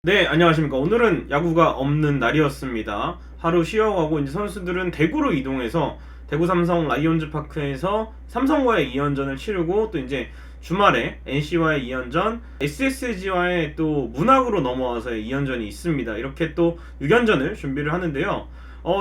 네, 안녕하십니까. 오늘은 야구가 없는 날이었습니다. 하루 쉬어가고 이제 선수들은 대구로 이동해서 대구 삼성 라이온즈 파크에서 삼성과의 2연전을 치르고 또 이제 주말에 NC와의 2연전, SSG와의 또 문학으로 넘어와서의 2연전이 있습니다. 이렇게 또 6연전을 준비를 하는데요.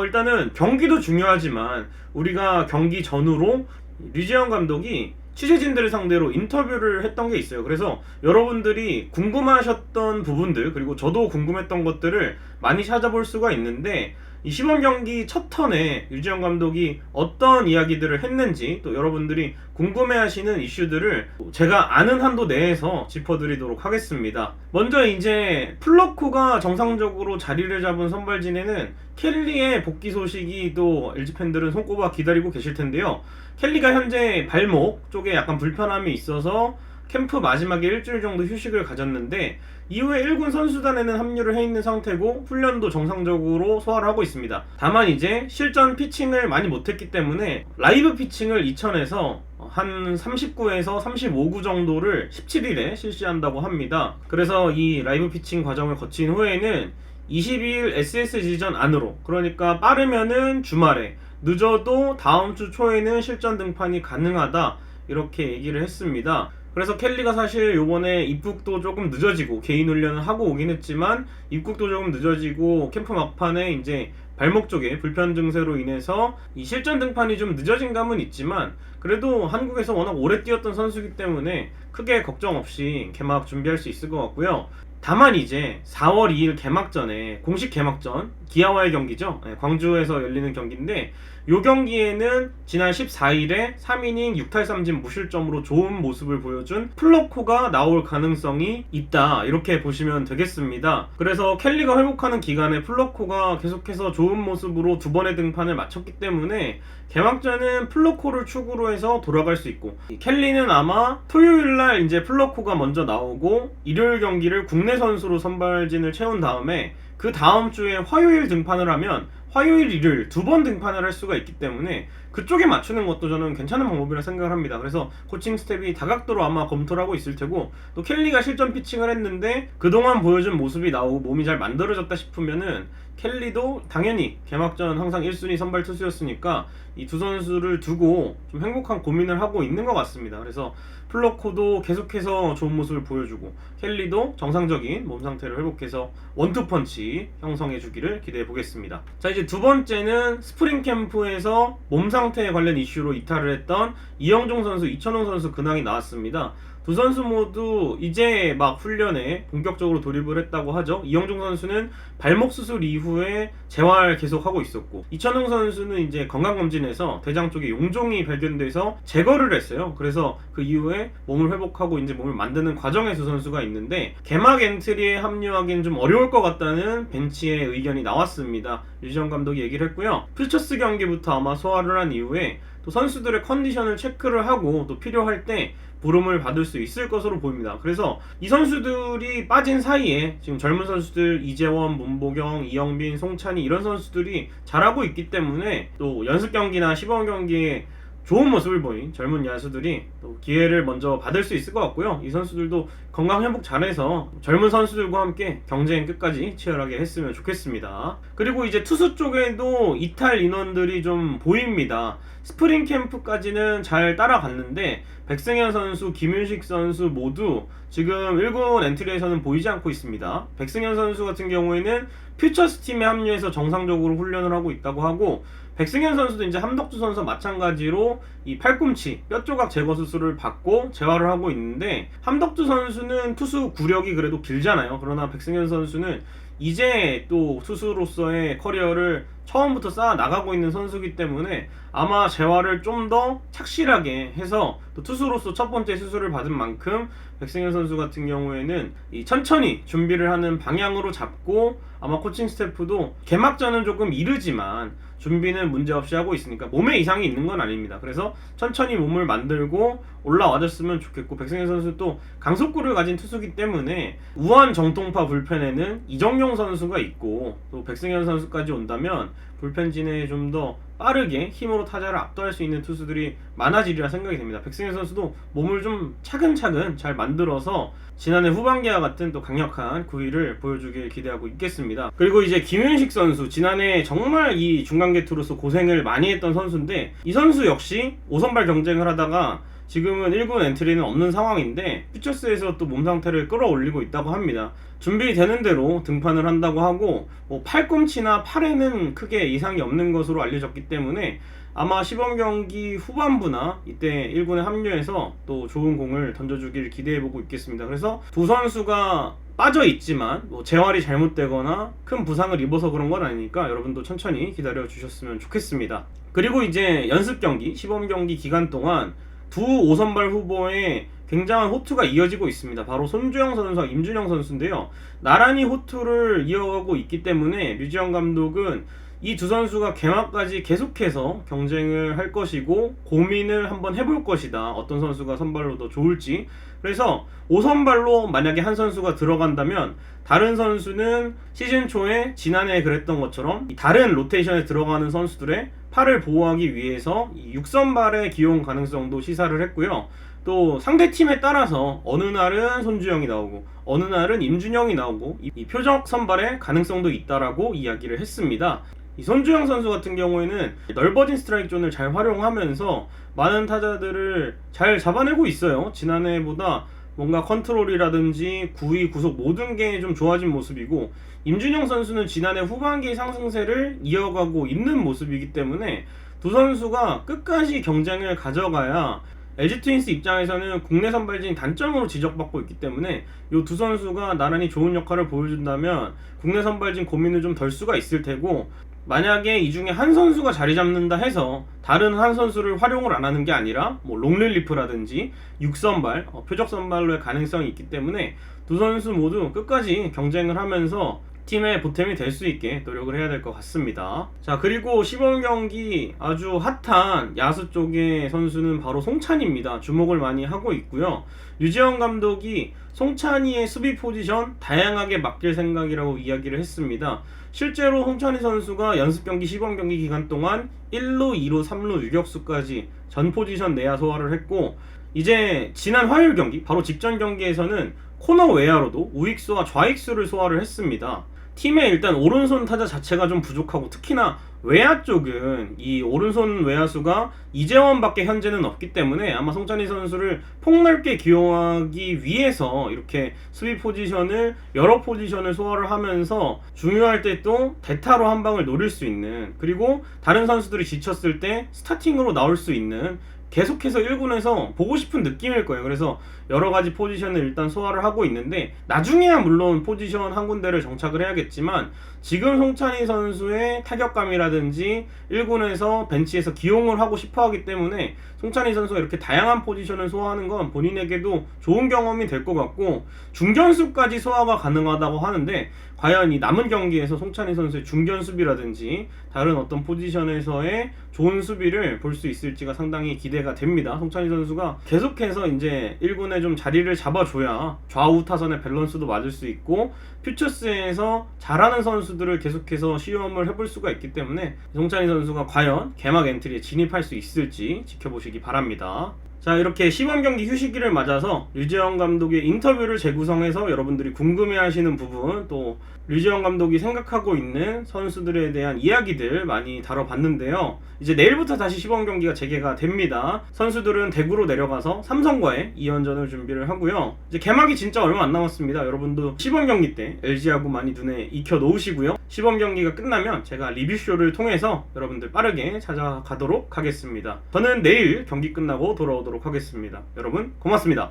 일단은 경기도 중요하지만 우리가 경기 전후로 류지영 감독이 취재진들을 상대로 인터뷰를 했던 게 있어요. 그래서 여러분들이 궁금하셨던 부분들, 그리고 저도 궁금했던 것들을 많이 찾아볼 수가 있는데, 이 시범 경기 첫 턴에 류지영 감독이 어떤 이야기들을 했는지, 또 여러분들이 궁금해하시는 이슈들을 제가 아는 한도 내에서 짚어드리도록 하겠습니다. 먼저 이제 플러코가 정상적으로 자리를 잡은 선발진에는 켈리의 복귀 소식이 또 LG 팬들은 손꼽아 기다리고 계실 텐데요. 켈리가 현재 발목 쪽에 약간 불편함이 있어서 캠프 마지막에 일주일 정도 휴식을 가졌는데, 이후에 1군 선수단에는 합류를 해 있는 상태고 훈련도 정상적으로 소화를 하고 있습니다. 다만 이제 실전 피칭을 많이 못했기 때문에 라이브 피칭을 이천에서 한 39에서 35구 정도를 17일에 실시한다고 합니다. 그래서 이 라이브 피칭 과정을 거친 후에는 22일 SSG전 안으로, 그러니까 빠르면은 주말에, 늦어도 다음 주 초에는 실전 등판이 가능하다, 이렇게 얘기를 했습니다. 그래서 켈리가 사실 요번에 입국도 조금 늦어지고 개인 훈련을 하고 오긴 했지만 입국도 조금 늦어지고 캠프 막판에 이제 발목 쪽에 불편 증세로 인해서 이 실전 등판이 좀 늦어진 감은 있지만, 그래도 한국에서 워낙 오래 뛰었던 선수이기 때문에 크게 걱정 없이 개막 준비할 수 있을 것 같고요. 다만 이제 4월 2일 개막전에, 공식 개막전, 기아와의 경기죠. 광주에서 열리는 경기인데, 요 경기에는 지난 14일에 3이닝 6탈3진 무실점으로 좋은 모습을 보여준 플러코가 나올 가능성이 있다, 이렇게 보시면 되겠습니다. 그래서 켈리가 회복하는 기간에 플러코가 계속해서 좋은 모습으로 두 번의 등판을 마쳤기 때문에 개막전은 플러코를 축으로 해서 돌아갈 수 있고, 켈리는 아마 토요일날 이제 플러코가 먼저 나오고 일요일 경기를 국내 선수로 선발진을 채운 다음에 그 다음 주에 화요일 등판을 하면 화요일, 일요일 두 번 등판을 할 수가 있기 때문에 그쪽에 맞추는 것도 저는 괜찮은 방법이라 생각을 합니다. 그래서 코칭 스텝이 다각도로 아마 검토를 하고 있을 테고, 또 켈리가 실전 피칭을 했는데 그동안 보여준 모습이 나오고 몸이 잘 만들어졌다 싶으면은 켈리도 당연히 개막전 항상 1순위 선발 투수였으니까 이 두 선수를 두고 좀 행복한 고민을 하고 있는 것 같습니다. 그래서 플러코도 계속해서 좋은 모습을 보여주고 켈리도 정상적인 몸 상태를 회복해서 원투펀치 형성해 주기를 기대해 보겠습니다. 자, 이제 두 번째는 스프링 캠프에서 몸 상태에 관련 이슈로 이탈을 했던 이영종 선수, 이천웅 선수 근황이 나왔습니다. 두 선수 모두 이제 막 훈련에 본격적으로 돌입을 했다고 하죠. 이영종 선수는 발목 수술 이후에 재활 계속하고 있었고, 이천웅 선수는 이제 건강검진에서 대장 쪽에 용종이 발견돼서 제거를 했어요. 그래서 그 이후에 몸을 회복하고 이제 몸을 만드는 과정에 두 선수가 있는데, 개막 엔트리에 합류하기는 좀 어려울 것 같다는 벤치의 의견이 나왔습니다. 류지영 감독이 얘기를 했고요. 퓨처스 경기부터 아마 소화를 한 이후에 또 선수들의 컨디션을 체크를 하고 또 필요할 때 부름을 받을 수 있을 것으로 보입니다. 그래서 이 선수들이 빠진 사이에 지금 젊은 선수들 이재원, 문보경, 이영빈, 송찬희 이런 선수들이 잘하고 있기 때문에 또 연습 경기나 시범 경기에 좋은 모습을 보인 젊은 야수들이 또 기회를 먼저 받을 수 있을 것 같고요. 이 선수들도 건강 회복 잘해서 젊은 선수들과 함께 경쟁 끝까지 치열하게 했으면 좋겠습니다. 그리고 이제 투수 쪽에도 이탈 인원들이 좀 보입니다. 스프링 캠프까지는 잘 따라갔는데 백승현 선수, 김윤식 선수 모두 지금 1군 엔트리에서는 보이지 않고 있습니다. 백승현 선수 같은 경우에는 퓨처스 팀에 합류해서 정상적으로 훈련을 하고 있다고 하고, 백승현 선수도 이제 함덕주 선수 마찬가지로 이 팔꿈치 뼈조각 제거 수술을 받고 재활을 하고 있는데, 함덕주 선수는 투수 구력이 그래도 길잖아요. 그러나 백승현 선수는 이제 또 투수로서의 커리어를 처음부터 쌓아 나가고 있는 선수이기 때문에 아마 재활을 좀 더 착실하게 해서 또 투수로서 첫 번째 수술을 받은 만큼 백승현 선수 같은 경우에는 이 천천히 준비를 하는 방향으로 잡고, 아마 코칭 스태프도 개막전은 조금 이르지만 준비는 문제없이 하고 있으니까 몸에 이상이 있는 건 아닙니다. 그래서 천천히 몸을 만들고 올라와줬으면 좋겠고, 백승현 선수도 강속구를 가진 투수기 때문에 우한 정통파 불펜에는 이정용 선수가 있고 또 백승현 선수까지 온다면 불펜진에 좀 더 빠르게 힘으로 타자를 압도할 수 있는 투수들이 많아지리라 생각이 됩니다. 백승현 선수도 몸을 좀 차근차근 잘 만들어서 지난해 후반기와 같은 또 강력한 구위를 보여주길 기대하고 있겠습니다. 그리고 이제 김윤식 선수, 지난해 정말 이 중간계 투로서 고생을 많이 했던 선수인데, 이 선수 역시 5선발 경쟁을 하다가 지금은 1군 엔트리는 없는 상황인데 퓨처스에서 또 몸 상태를 끌어올리고 있다고 합니다. 준비되는 대로 등판을 한다고 하고, 팔꿈치나 팔에는 크게 이상이 없는 것으로 알려졌기 때문에 아마 시범 경기 후반부나 이때 1군에 합류해서 또 좋은 공을 던져주길 기대해보고 있겠습니다. 그래서 두 선수가 빠져 있지만 재활이 잘못되거나 큰 부상을 입어서 그런 건 아니니까 여러분도 천천히 기다려 주셨으면 좋겠습니다. 그리고 이제 연습 경기, 시범 경기 기간 동안 두 5선발 후보에 굉장한 호투가 이어지고 있습니다. 바로 손주영 선수와 임준영 선수인데요. 나란히 호투를 이어가고 있기 때문에 류지영 감독은 이 두 선수가 개막까지 계속해서 경쟁을 할 것이고 고민을 한번 해볼 것이다. 어떤 선수가 선발로 더 좋을지. 그래서 5선발로 만약에 한 선수가 들어간다면 다른 선수는 시즌 초에 지난해 그랬던 것처럼 다른 로테이션에 들어가는 선수들의 팔을 보호하기 위해서 6선발의 기용 가능성도 시사를 했고요. 또 상대팀에 따라서 어느 날은 손주영이 나오고 어느 날은 임준영이 나오고 이 표적 선발의 가능성도 있다라고 이야기를 했습니다. 이 손주영 선수 같은 경우에는 넓어진 스트라이크 존을 잘 활용하면서 많은 타자들을 잘 잡아내고 있어요. 지난해보다 뭔가 컨트롤이라든지 구위, 구속 모든 게 좀 좋아진 모습이고, 임준영 선수는 지난해 후반기 상승세를 이어가고 있는 모습이기 때문에 두 선수가 끝까지 경쟁을 가져가야 LG 트윈스 입장에서는 국내 선발진 단점으로 지적받고 있기 때문에 이 두 선수가 나란히 좋은 역할을 보여준다면 국내 선발진 고민을 좀 덜 수가 있을 테고, 만약에 이 중에 한 선수가 자리 잡는다 해서 다른 한 선수를 활용을 안 하는 게 아니라 롱릴리프라든지 6선발, 표적 선발로의 가능성이 있기 때문에 두 선수 모두 끝까지 경쟁을 하면서 팀의 보탬이 될 수 있게 노력을 해야 될 것 같습니다. 자, 그리고 시범 경기 아주 핫한 야수 쪽의 선수는 바로 송찬희입니다. 주목을 많이 하고 있고요. 류지영 감독이 송찬희의 수비 포지션 다양하게 맡길 생각이라고 이야기를 했습니다. 실제로 송찬희 선수가 연습 경기, 시범 경기 기간 동안 1루, 2루, 3루, 유격수까지 전 포지션 내야 소화를 했고, 이제 지난 화요일 경기, 바로 직전 경기에서는 코너 외야로도 우익수와 좌익수를 소화를 했습니다. 팀의 일단 오른손 타자 자체가 좀 부족하고, 특히나 외야 쪽은 이 오른손 외야수가 이재원밖에 현재는 없기 때문에 아마 송찬희 선수를 폭넓게 기용하기 위해서 이렇게 수비 포지션을 여러 포지션을 소화를 하면서 중요할 때 또 대타로 한 방을 노릴 수 있는, 그리고 다른 선수들이 지쳤을 때 스타팅으로 나올 수 있는, 계속해서 1군에서 보고 싶은 느낌일 거예요. 그래서 여러 가지 포지션을 일단 소화를 하고 있는데, 나중에야 물론 포지션 한 군데를 정착을 해야겠지만 지금 송찬희 선수의 타격감이라든지 1군에서 벤치에서 기용을 하고 싶어 하기 때문에 송찬희 선수가 이렇게 다양한 포지션을 소화하는 건 본인에게도 좋은 경험이 될 것 같고, 중견수까지 소화가 가능하다고 하는데 과연 이 남은 경기에서 송찬희 선수의 중견 수비라든지 다른 어떤 포지션에서의 좋은 수비를 볼 수 있을지가 상당히 기대가 됩니다. 송찬희 선수가 계속해서 이제 1군에 좀 자리를 잡아줘야 좌우 타선의 밸런스도 맞을 수 있고, 퓨처스에서 잘하는 선수들을 계속해서 시험을 해볼 수가 있기 때문에 송찬희 선수가 과연 개막 엔트리에 진입할 수 있을지 지켜보시기 바랍니다. 자, 이렇게 시범 경기 휴식기를 맞아서 류지영 감독의 인터뷰를 재구성해서 여러분들이 궁금해하시는 부분, 또 류지영 감독이 생각하고 있는 선수들에 대한 이야기들 많이 다뤄봤는데요. 이제 내일부터 다시 시범 경기가 재개가 됩니다. 선수들은 대구로 내려가서 삼성과의 2연전을 준비를 하고요. 이제 개막이 진짜 얼마 안 남았습니다. 여러분도 시범 경기 때 LG하고 많이 눈에 익혀 놓으시고요. 시범 경기가 끝나면 제가 리뷰쇼를 통해서 여러분들 빠르게 찾아가도록 하겠습니다. 저는 내일 경기 끝나고 돌아오도록 하겠습니다. 여러분 고맙습니다.